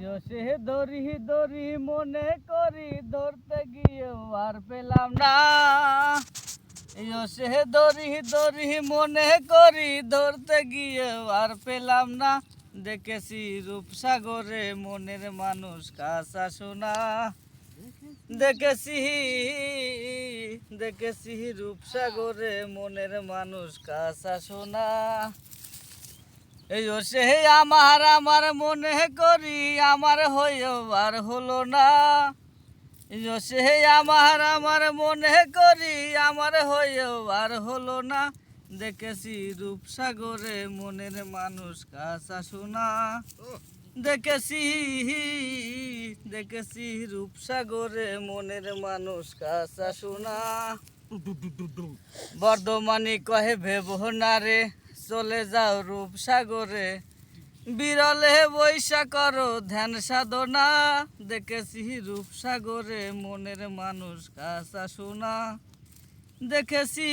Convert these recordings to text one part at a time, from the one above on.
সে দড়ি দড়ি মনে করি ধরতে গিয়েও আর পেলাম না। সে দড়ি দড়ি মনে করি ধরতে গিয়েও আর পেলাম না। দেখেছি রূপসাগরে মনের মানুষ কাঁচা সোনা। দেখেছি দেখেছি রূপসাগরে মনের মানুষ কাঁচা সোনা। সে আমার আমার মনে করি আমার হয়েও আর হলো না। সে আমার আমার মনে করি আমার হয়েও আর হলো না। দেখেছি রূপসাগরে মনের মানুষ কাঁচা সোনা। দেখেছি দেখেছি রূপসাগরে মনের মানুষ কাঁচা সোনা। বর্ধমানি কহে ভেবো না রে চলে যাও রূপসাগরে, বিরলে বৈশা করো ধ্যান সাধনা। দেখেছি রূপসাগরে মনের মানুষ কাঁচা সোনা। দেখেছি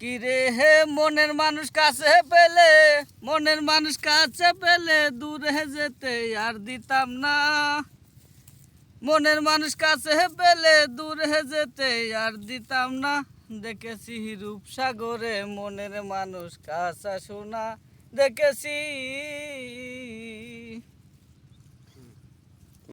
কিরে হে মনের মানুষ কাছে পেলে, মনের মানুষ কাছে পেলে দূরে যেতে আর দিতাম না। মনের মানুষ কাছে পেলে দূরে যেতে আর দিতাম না। দেখেছি রূপসাগরে মনের মানুষ কাঁচা সোনা। দেখেছি